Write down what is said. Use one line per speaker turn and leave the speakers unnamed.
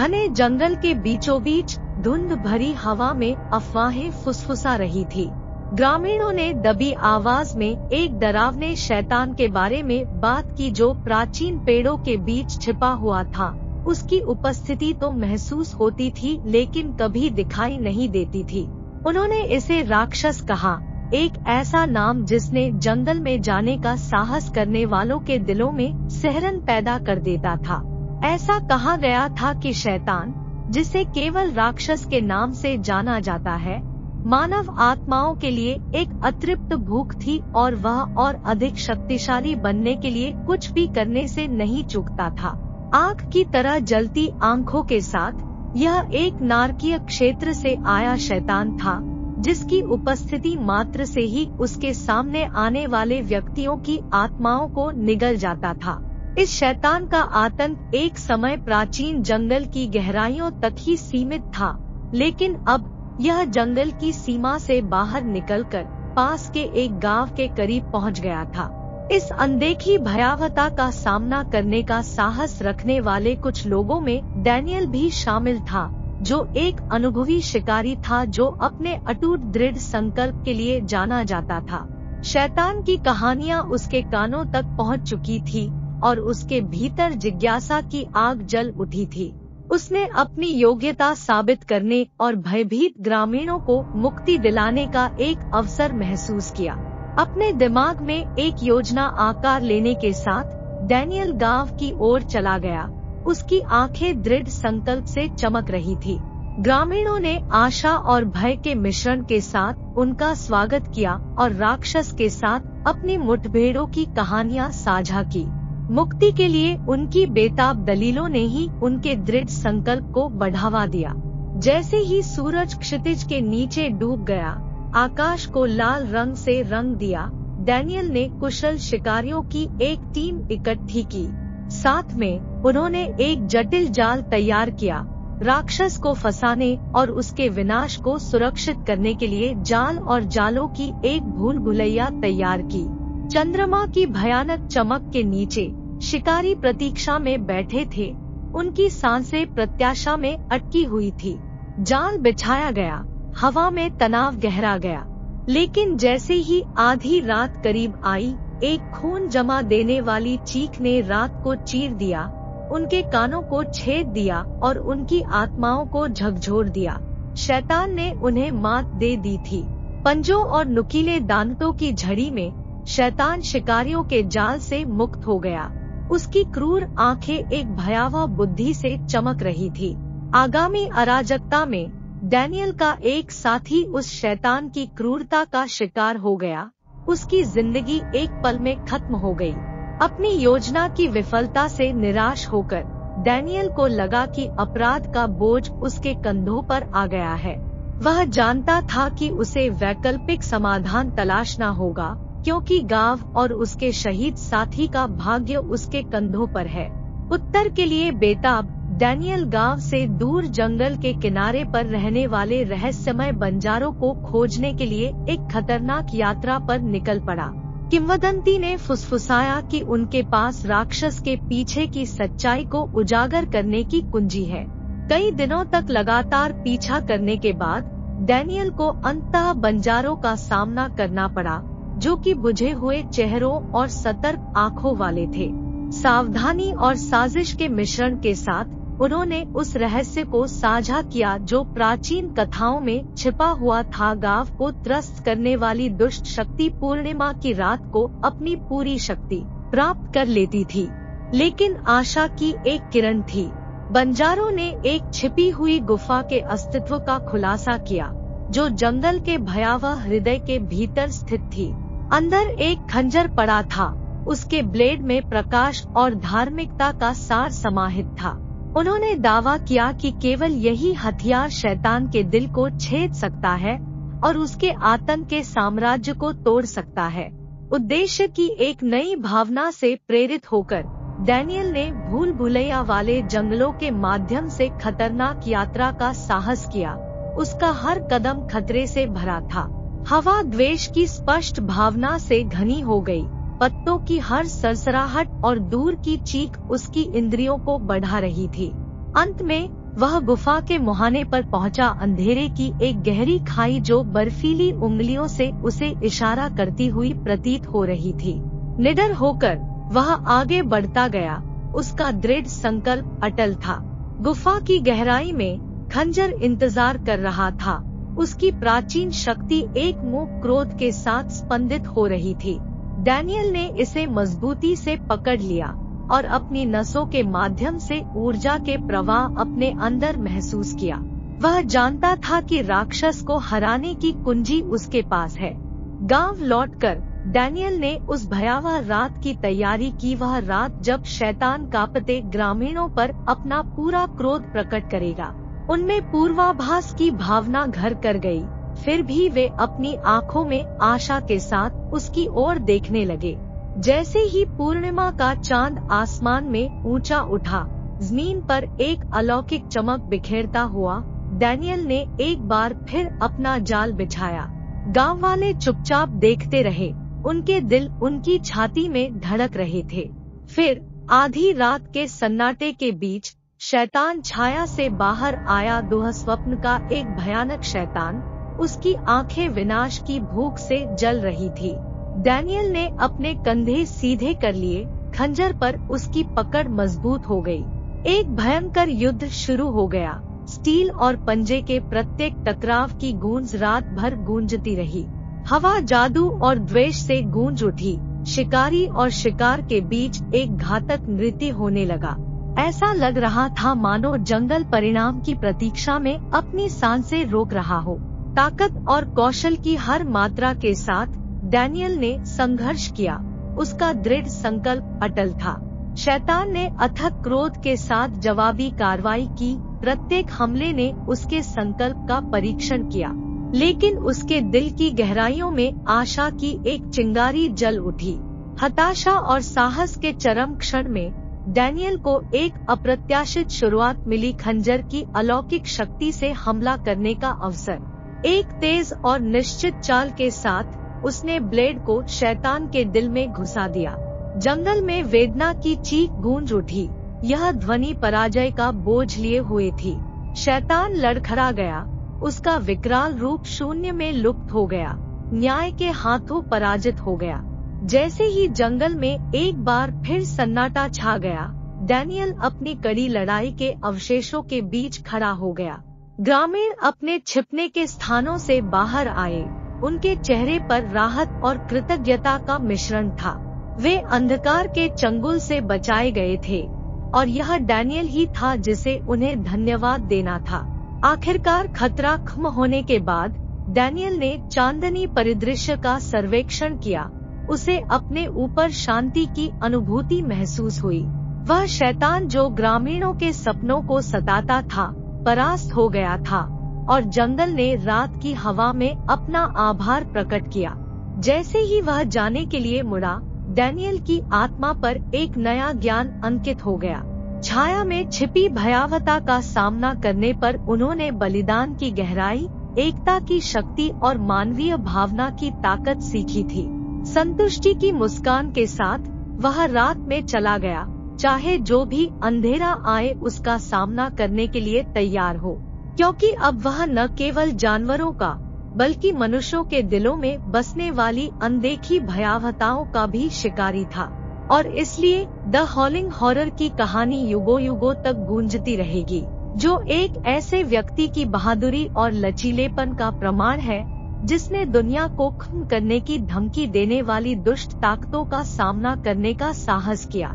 घने जंगल के बीचों बीच धुंध भरी हवा में अफवाहें फुसफुसा रही थी। ग्रामीणों ने दबी आवाज में एक डरावने शैतान के बारे में बात की जो प्राचीन पेड़ों के बीच छिपा हुआ था। उसकी उपस्थिति तो महसूस होती थी लेकिन कभी दिखाई नहीं देती थी। उन्होंने इसे राक्षस कहा, एक ऐसा नाम जिसने जंगल में जाने का साहस करने वालों के दिलों में सिहरन पैदा कर देता था। ऐसा कहा गया था कि शैतान, जिसे केवल राक्षस के नाम से जाना जाता है, मानव आत्माओं के लिए एक अतृप्त भूख थी और वह और अधिक शक्तिशाली बनने के लिए कुछ भी करने से नहीं चूकता था। आग की तरह जलती आंखों के साथ यह एक नारकीय क्षेत्र से आया शैतान था, जिसकी उपस्थिति मात्र से ही उसके सामने आने वाले व्यक्तियों की आत्माओं को निगल जाता था। इस शैतान का आतंक एक समय प्राचीन जंगल की गहराइयों तक ही सीमित था, लेकिन अब यह जंगल की सीमा से बाहर निकलकर पास के एक गांव के करीब पहुंच गया था। इस अनदेखी भयावहता का सामना करने का साहस रखने वाले कुछ लोगों में डैनियल भी शामिल था, जो एक अनुभवी शिकारी था जो अपने अटूट दृढ़ संकल्प के लिए जाना जाता था। शैतान की कहानियां उसके कानों तक पहुंच चुकी थी और उसके भीतर जिज्ञासा की आग जल उठी थी। उसने अपनी योग्यता साबित करने और भयभीत ग्रामीणों को मुक्ति दिलाने का एक अवसर महसूस किया। अपने दिमाग में एक योजना आकार लेने के साथ डैनियल गांव की ओर चला गया। उसकी आंखें दृढ़ संकल्प से चमक रही थी। ग्रामीणों ने आशा और भय के मिश्रण के साथ उनका स्वागत किया और राक्षस के साथ अपनी मुठभेड़ों की कहानियां साझा की। मुक्ति के लिए उनकी बेताब दलीलों ने ही उनके दृढ़ संकल्प को बढ़ावा दिया। जैसे ही सूरज क्षितिज के नीचे डूब गया, आकाश को लाल रंग से रंग दिया, डैनियल ने कुशल शिकारियों की एक टीम इकट्ठी की। साथ में उन्होंने एक जटिल जाल तैयार किया। राक्षस को फंसाने और उसके विनाश को सुरक्षित करने के लिए जाल और जालों की एक भूल भुलैया तैयार की। चंद्रमा की भयानक चमक के नीचे शिकारी प्रतीक्षा में बैठे थे। उनकी सांसें प्रत्याशा में अटकी हुई थी। जाल बिछाया गया, हवा में तनाव गहरा गया। लेकिन जैसे ही आधी रात करीब आई, एक खून जमा देने वाली चीख ने रात को चीर दिया, उनके कानों को छेद दिया और उनकी आत्माओं को झकझोर दिया। शैतान ने उन्हें मात दे दी थी। पंजों और नुकीले दांतों की झड़ी में शैतान शिकारियों के जाल से मुक्त हो गया। उसकी क्रूर आंखें एक भयावह बुद्धि से चमक रही थी। आगामी अराजकता में डैनियल का एक साथी उस शैतान की क्रूरता का शिकार हो गया। उसकी जिंदगी एक पल में खत्म हो गई। अपनी योजना की विफलता से निराश होकर डैनियल को लगा कि अपराध का बोझ उसके कंधों पर आ गया है। वह जानता था कि उसे वैकल्पिक समाधान तलाशना होगा, क्योंकि गांव और उसके शहीद साथी का भाग्य उसके कंधों पर है। उत्तर के लिए बेताब डैनियल गांव से दूर जंगल के किनारे पर रहने वाले रहस्यमय बंजारों को खोजने के लिए एक खतरनाक यात्रा पर निकल पड़ा। किंवदंती ने फुसफुसाया कि उनके पास राक्षस के पीछे की सच्चाई को उजागर करने की कुंजी है। कई दिनों तक लगातार पीछा करने के बाद डैनियल को अंततः बंजारों का सामना करना पड़ा, जो कि बुझे हुए चेहरों और सतर्क आंखों वाले थे। सावधानी और साजिश के मिश्रण के साथ उन्होंने उस रहस्य को साझा किया जो प्राचीन कथाओं में छिपा हुआ था। गांव को त्रस्त करने वाली दुष्ट शक्ति पूर्णिमा की रात को अपनी पूरी शक्ति प्राप्त कर लेती थी, लेकिन आशा की एक किरण थी। बंजारों ने एक छिपी हुई गुफा के अस्तित्व का खुलासा किया, जो जंगल के भयावह हृदय के भीतर स्थित थी। अंदर एक खंजर पड़ा था। उसके ब्लेड में प्रकाश और धार्मिकता का सार समाहित था। उन्होंने दावा किया कि केवल यही हथियार शैतान के दिल को छेद सकता है और उसके आतंक के साम्राज्य को तोड़ सकता है। उद्देश्य की एक नई भावना से प्रेरित होकर डैनियल ने भूल भुलैया वाले जंगलों के माध्यम से खतरनाक यात्रा का साहस किया। उसका हर कदम खतरे से भरा था। हवा द्वेष की स्पष्ट भावना से घनी हो गई। पत्तों की हर सरसराहट और दूर की चीख उसकी इंद्रियों को बढ़ा रही थी। अंत में वह गुफा के मुहाने पर पहुंचा। अंधेरे की एक गहरी खाई जो बर्फीली उंगलियों से उसे इशारा करती हुई प्रतीत हो रही थी। निडर होकर वह आगे बढ़ता गया। उसका दृढ़ संकल्प अटल था। गुफा की गहराई में खंजर इंतजार कर रहा था। उसकी प्राचीन शक्ति एक मूक क्रोध के साथ स्पंदित हो रही थी। डैनियल ने इसे मजबूती से पकड़ लिया और अपनी नसों के माध्यम से ऊर्जा के प्रवाह अपने अंदर महसूस किया। वह जानता था कि राक्षस को हराने की कुंजी उसके पास है। गांव लौटकर डैनियल ने उस भयावह रात की तैयारी की। वह रात जब शैतान कांपते ग्रामीणों पर अपना पूरा क्रोध प्रकट करेगा। उनमें पूर्वाभास की भावना घर कर गई। फिर भी वे अपनी आंखों में आशा के साथ उसकी ओर देखने लगे। जैसे ही पूर्णिमा का चांद आसमान में ऊंचा उठा, जमीन पर एक अलौकिक चमक बिखेरता हुआ, डैनियल ने एक बार फिर अपना जाल बिछाया। गांव वाले चुपचाप देखते रहे। उनके दिल उनकी छाती में धड़क रहे थे। फिर आधी रात के सन्नाटे के बीच शैतान छाया से बाहर आया। दुःस्वप्न का एक भयानक शैतान। उसकी आंखें विनाश की भूख से जल रही थी। डैनियल ने अपने कंधे सीधे कर लिए। खंजर पर उसकी पकड़ मजबूत हो गई। एक भयंकर युद्ध शुरू हो गया। स्टील और पंजे के प्रत्येक टकराव की गूंज रात भर गूंजती रही। हवा जादू और द्वेष से गूंज उठी। शिकारी और शिकार के बीच एक घातक नृत्य होने लगा। ऐसा लग रहा था मानो जंगल परिणाम की प्रतीक्षा में अपनी सांसें रोक रहा हो। ताकत और कौशल की हर मात्रा के साथ डैनियल ने संघर्ष किया। उसका दृढ़ संकल्प अटल था। शैतान ने अथक क्रोध के साथ जवाबी कार्रवाई की। प्रत्येक हमले ने उसके संकल्प का परीक्षण किया, लेकिन उसके दिल की गहराइयों में आशा की एक चिंगारी जल उठी। हताशा और साहस के चरम क्षण में डैनियल को एक अप्रत्याशित शुरुआत मिली। खंजर की अलौकिक शक्ति से हमला करने का अवसर। एक तेज और निश्चित चाल के साथ उसने ब्लेड को शैतान के दिल में घुसा दिया। जंगल में वेदना की चीख गूंज उठी। यह ध्वनि पराजय का बोझ लिए हुए थी। शैतान लड़खड़ा गया। उसका विकराल रूप शून्य में लुप्त हो गया। न्याय के हाथों पराजित हो गया। जैसे ही जंगल में एक बार फिर सन्नाटा छा गया, डैनियल अपनी कड़ी लड़ाई के अवशेषों के बीच खड़ा हो गया। ग्रामीण अपने छिपने के स्थानों से बाहर आए। उनके चेहरे पर राहत और कृतज्ञता का मिश्रण था। वे अंधकार के चंगुल से बचाए गए थे और यह डैनियल ही था जिसे उन्हें धन्यवाद देना था। आखिरकार खतरा खत्म होने के बाद डैनियल ने चांदनी परिदृश्य का सर्वेक्षण किया। उसे अपने ऊपर शांति की अनुभूति महसूस हुई। वह शैतान जो ग्रामीणों के सपनों को सताता था, परास्त हो गया था और जंगल ने रात की हवा में अपना आभार प्रकट किया। जैसे ही वह जाने के लिए मुड़ा, डैनियल की आत्मा पर एक नया ज्ञान अंकित हो गया। छाया में छिपी भयावहता का सामना करने पर उन्होंने बलिदान की गहराई, एकता की शक्ति और मानवीय भावना की ताकत सीखी थी। संतुष्टि की मुस्कान के साथ वह रात में चला गया, चाहे जो भी अंधेरा आए उसका सामना करने के लिए तैयार हो, क्योंकि अब वह न केवल जानवरों का बल्कि मनुष्यों के दिलों में बसने वाली अनदेखी भयावहताओं का भी शिकारी था। और इसलिए द हॉलिंग हॉरर की कहानी युगों युगों तक गूंजती रहेगी, जो एक ऐसे व्यक्ति की बहादुरी और लचीलेपन का प्रमाण है जिसने दुनिया को खत्म करने की धमकी देने वाली दुष्ट ताकतों का सामना करने का साहस किया।